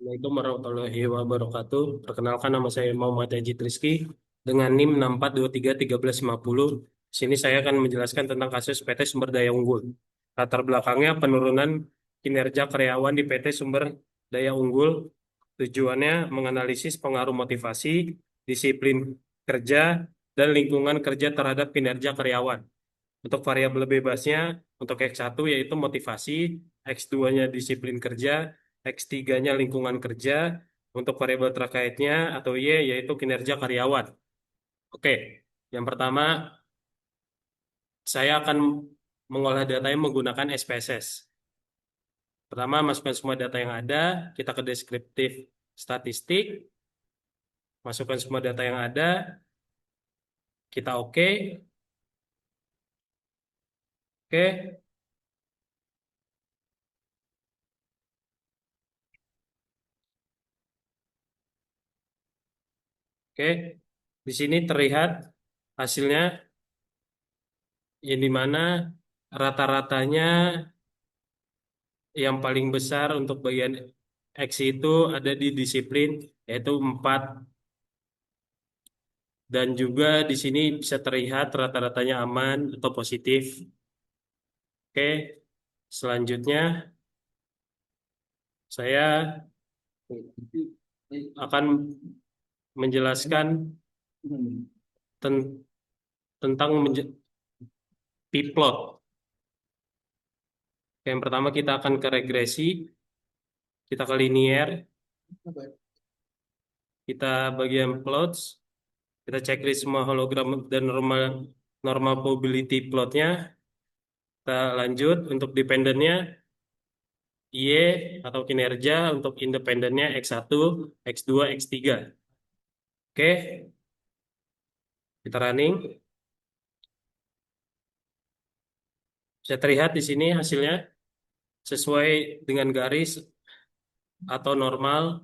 Assalamualaikum warahmatullahi wabarakatuh. Perkenalkan, nama saya Muhammad Ajit Rizky dengan NIM 64231350. Sini saya akan menjelaskan tentang kasus PT Sumber Daya Unggul. Latar belakangnya penurunan kinerja karyawan di PT Sumber Daya Unggul. Tujuannya menganalisis pengaruh motivasi, disiplin kerja, dan lingkungan kerja terhadap kinerja karyawan. Untuk variabel bebasnya, untuk X1 yaitu motivasi, X2-nya disiplin kerja, X3-nya lingkungan kerja, untuk variabel terkaitnya atau Y yaitu kinerja karyawan. Oke, yang pertama saya akan mengolah datanya menggunakan SPSS. Pertama, masukkan semua data yang ada, kita ke deskriptif statistik, masukkan semua data yang ada, kita oke, oke, oke. Di sini terlihat hasilnya yang dimana rata-ratanya yang paling besar untuk bagian X itu ada di disiplin yaitu 4 dan juga di sini bisa terlihat rata-ratanya aman atau positif. Oke, selanjutnya saya akan menjelaskan ten- tentang P-plot. Yang pertama kita akan ke regresi, kita ke linear, kita bagian plots, kita checklist semua hologram dan normal normal probability plotnya. Kita lanjut untuk dependennya Y atau kinerja, untuk independennya X1, X2, X3. Oke, kita running. Bisa terlihat di sini hasilnya sesuai dengan garis atau normal.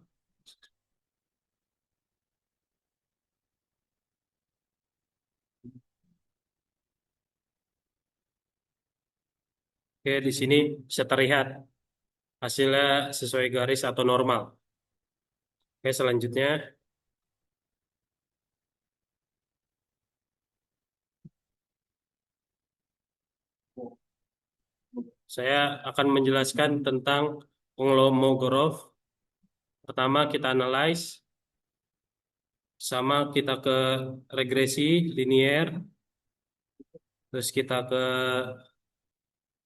Oke, di sini bisa terlihat hasilnya sesuai garis atau normal. Oke, selanjutnya saya akan menjelaskan tentang Kolmogorov. Pertama kita analyze, sama kita ke regresi linear, terus kita ke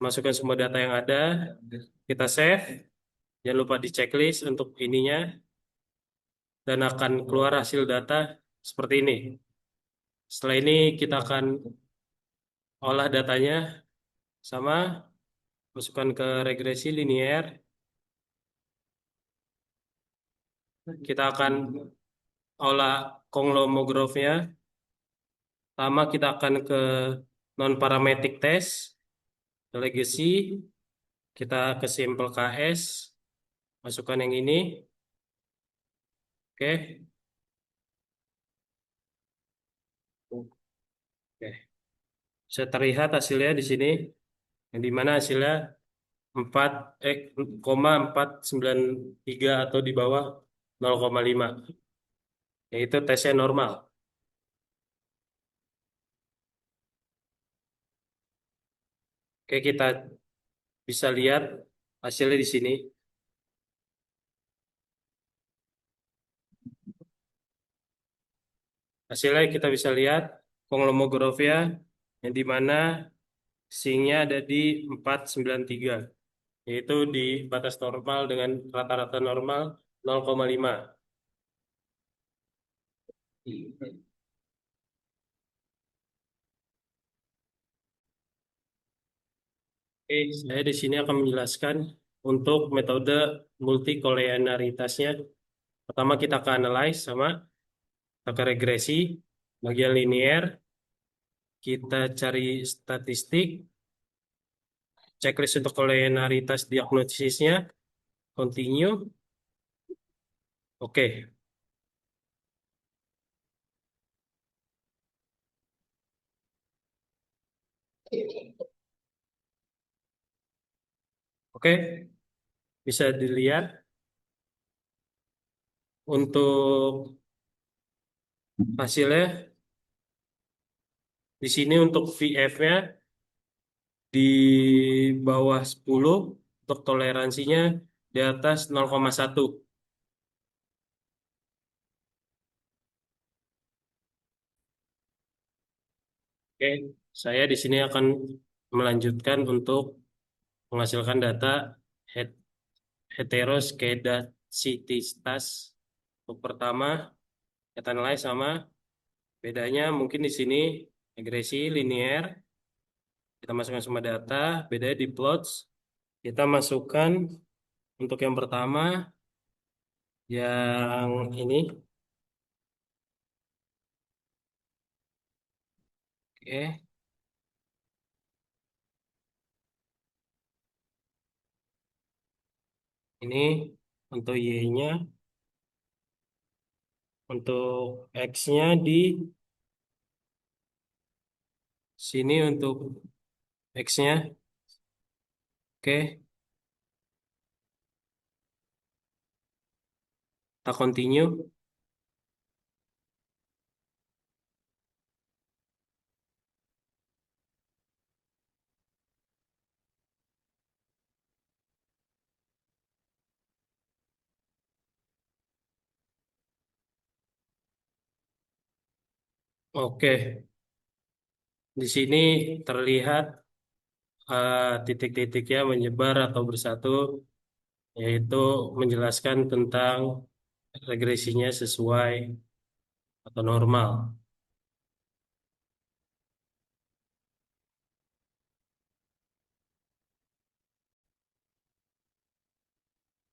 masukkan semua data yang ada, kita save, jangan lupa di checklist untuk ininya, dan akan keluar hasil data seperti ini. Setelah ini kita akan olah datanya, sama masukkan ke regresi linear, kita akan olah konglomografnya, sama kita akan ke non-parametric test, ke legacy, kita ke simple KS, masukkan yang ini, oke. Oke. Bisa terlihat hasilnya di sini, yang dimana hasilnya 4 4,493 atau di bawah 0,5, yaitu tesnya normal. Oke, kita bisa lihat hasilnya di sini. Hasilnya kita bisa lihat Konglomogorofia yang dimana SING-nya ada di 493, yaitu di batas normal dengan rata-rata normal 0,5. Oke, saya di sini akan menjelaskan untuk metode multikoleanaritasnya. Pertama kita akan analyze, sama kita ke regresi, bagian linear, kita cari statistik, checklist untuk koleanaritas diagnosisnya, continue, oke. Oke, bisa dilihat Untuk hasilnya di sini untuk VF-nya di bawah 10, untuk toleransinya di atas 0,1. Oke, saya di sini akan melanjutkan untuk menghasilkan data het- heteroskedastisitas. Untuk pertama, kita nilai sama bedanya mungkin di sini regresi linear. Kita masukkan semua data, bedanya di plots. Kita masukkan untuk yang pertama, yang ini. Oke, ini untuk Y-nya, untuk X-nya di sini untuk X-nya. Oke, kita continue. Oke, di sini terlihat titik-titiknya menyebar atau bersatu, yaitu menjelaskan tentang regresinya sesuai atau normal.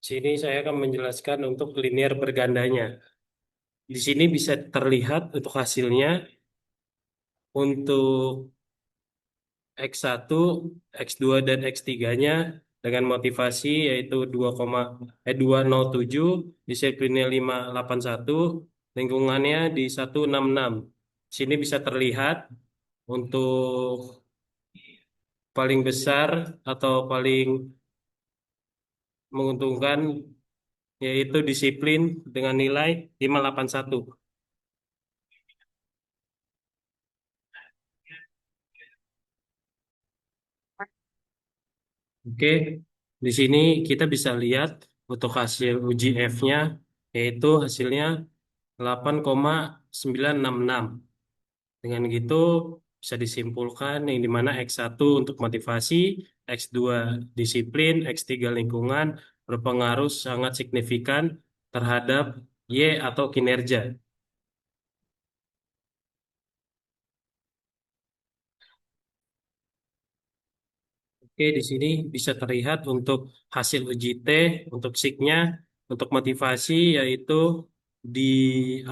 Sini saya akan menjelaskan untuk linear bergandanya. Di sini bisa terlihat untuk hasilnya untuk X1, X2, dan X3-nya dengan motivasi yaitu 2,207, disiplinnya 581, lingkungannya di 166. Sini bisa terlihat untuk paling besar atau paling menguntungkan yaitu disiplin dengan nilai 581. Oke, di sini kita bisa lihat untuk hasil uji F-nya yaitu hasilnya 8,966. Dengan gitu bisa disimpulkan yang dimana X1 untuk motivasi, X2 disiplin, X3 lingkungan berpengaruh sangat signifikan terhadap Y atau kinerja. Oke, di sini bisa terlihat untuk hasil uji T, untuk SIG-nya, untuk motivasi yaitu di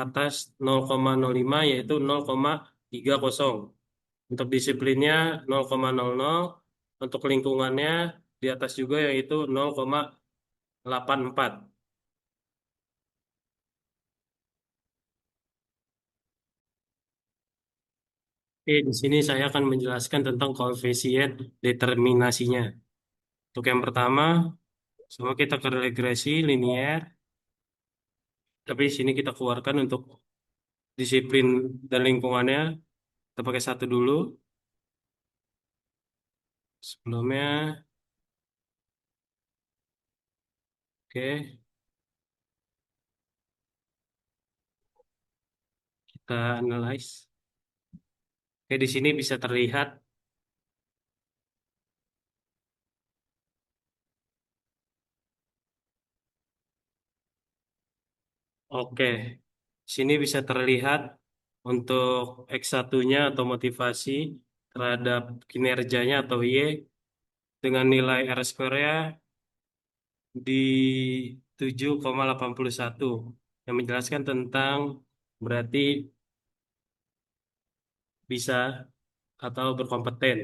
atas 0,05 yaitu 0,30. Untuk disiplinnya 0,00, untuk lingkungannya di atas juga yaitu 0,84. Oke, di sini saya akan menjelaskan tentang koefisien determinasinya. Untuk yang pertama, sama kita ke regresi linear, tapi di sini kita keluarkan untuk disiplin dan lingkungannya. Kita pakai satu dulu. Sebelumnya, oke, kita analyze. Oke, di sini bisa terlihat. Oke, sini bisa terlihat untuk X1-nya atau motivasi terhadap kinerjanya atau Y dengan nilai R square-nya di 7,81 yang menjelaskan tentang berarti bisa atau berkompeten.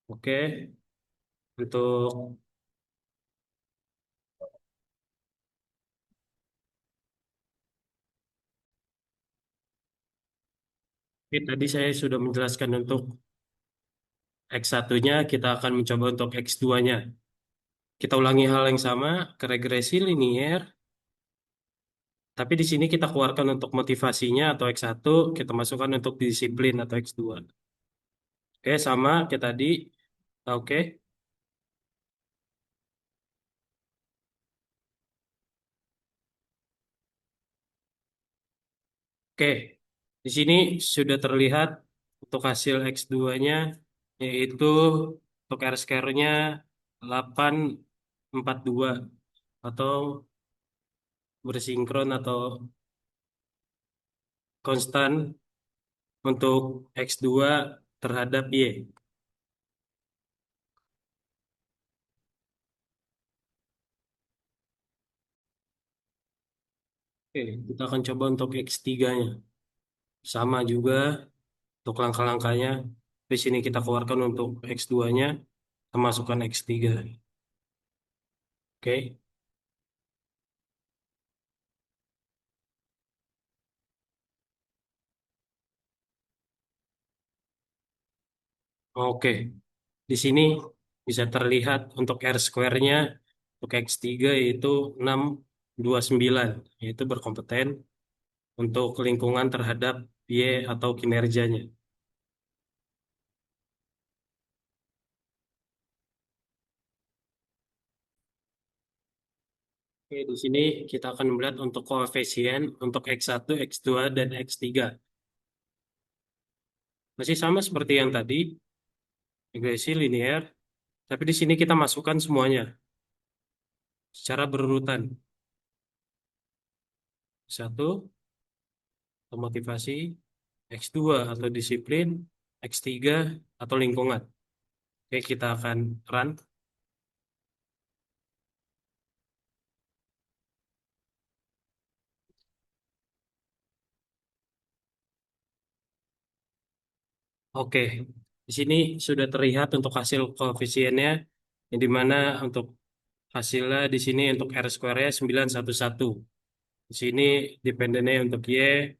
Oke, untuk tadi saya sudah menjelaskan untuk X1-nya, kita akan mencoba untuk X2-nya. Kita ulangi hal yang sama ke regresi linier, tapi di sini kita keluarkan untuk motivasinya atau X1, kita masukkan untuk disiplin atau X2. Oke, sama kayak tadi. Oke. Oke, di sini sudah terlihat untuk hasil X2-nya, yaitu untuk R-square-nya 842 atau bersinkron atau konstan untuk X2 terhadap Y. Oke, kita akan coba untuk X3-nya. Sama juga untuk langkah-langkahnya. Di sini kita keluarkan untuk X2-nya, kita masukkan X3. Oke, oke. Di sini bisa terlihat untuk R square-nya untuk X3 yaitu 629, yaitu berkompeten untuk lingkungan terhadap Y atau kinerjanya. Oke, di sini kita akan melihat untuk koefisien untuk X1, X2, dan X3. Masih sama seperti yang tadi, regresi linear, tapi di sini kita masukkan semuanya secara berurutan. Satu, atau motivasi, X2 atau disiplin, X3 atau lingkungan. Oke, kita akan run. Oke, di sini sudah terlihat untuk hasil koefisiennya, yang dimana untuk hasilnya di sini untuk R square-nya 911. Di sini dependennya untuk Y,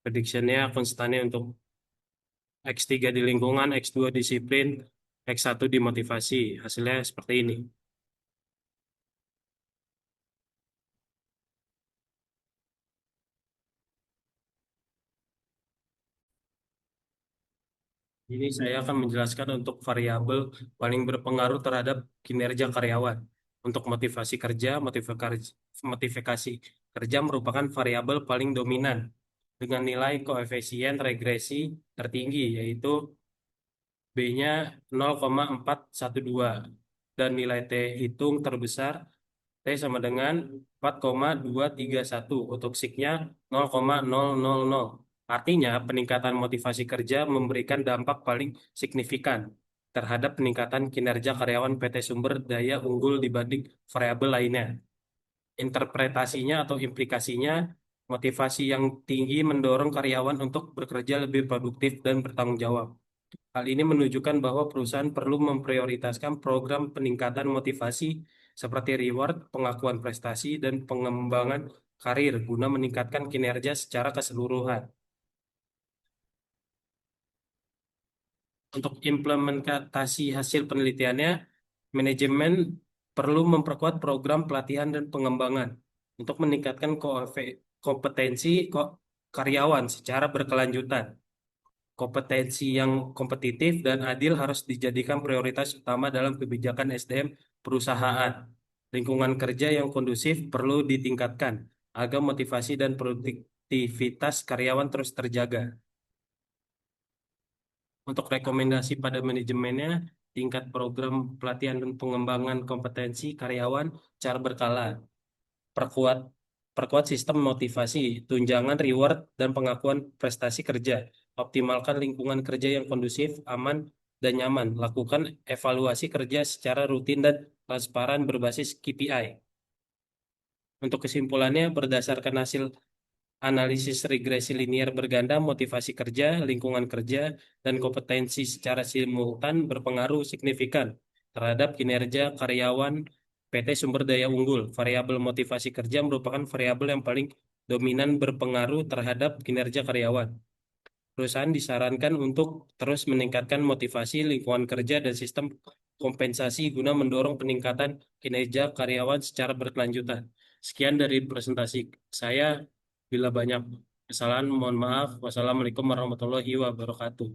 prediksinya konstannya untuk X3 di lingkungan, X2 disiplin, X1 di motivasi. Hasilnya seperti ini. Ini saya akan menjelaskan untuk variabel paling berpengaruh terhadap kinerja karyawan. Untuk motivasi kerja, motivasi kerja merupakan variabel paling dominan dengan nilai koefisien regresi tertinggi, yaitu B-nya 0,412 dan nilai T hitung terbesar T sama dengan 4,231 untuk SIG-nya 0,000. Artinya, peningkatan motivasi kerja memberikan dampak paling signifikan terhadap peningkatan kinerja karyawan PT Sumber Daya Unggul dibanding variabel lainnya. Interpretasinya atau implikasinya, motivasi yang tinggi mendorong karyawan untuk bekerja lebih produktif dan bertanggung jawab. Hal ini menunjukkan bahwa perusahaan perlu memprioritaskan program peningkatan motivasi seperti reward, pengakuan prestasi, dan pengembangan karir guna meningkatkan kinerja secara keseluruhan. Untuk implementasi hasil penelitiannya, manajemen perlu memperkuat program pelatihan dan pengembangan untuk meningkatkan kompetensi karyawan secara berkelanjutan. Kompetensi yang kompetitif dan adil harus dijadikan prioritas utama dalam kebijakan SDM perusahaan. Lingkungan kerja yang kondusif perlu ditingkatkan agar motivasi dan produktivitas karyawan terus terjaga. Untuk rekomendasi pada manajemennya, tingkat program pelatihan dan pengembangan kompetensi karyawan cara berkala. Perkuat perkuat sistem motivasi, tunjangan reward dan pengakuan prestasi kerja. Optimalkan lingkungan kerja yang kondusif, aman, dan nyaman. Lakukan evaluasi kerja secara rutin dan transparan berbasis KPI. Untuk kesimpulannya, berdasarkan hasil analisis regresi linier berganda, motivasi kerja, lingkungan kerja, dan kompetensi secara simultan berpengaruh signifikan terhadap kinerja karyawan PT Sumber Daya Unggul. Variabel motivasi kerja merupakan variabel yang paling dominan berpengaruh terhadap kinerja karyawan. Perusahaan disarankan untuk terus meningkatkan motivasi, lingkungan kerja, dan sistem kompensasi guna mendorong peningkatan kinerja karyawan secara berkelanjutan. Sekian dari presentasi saya. Bila banyak kesalahan, mohon maaf. Wassalamualaikum warahmatullahi wabarakatuh.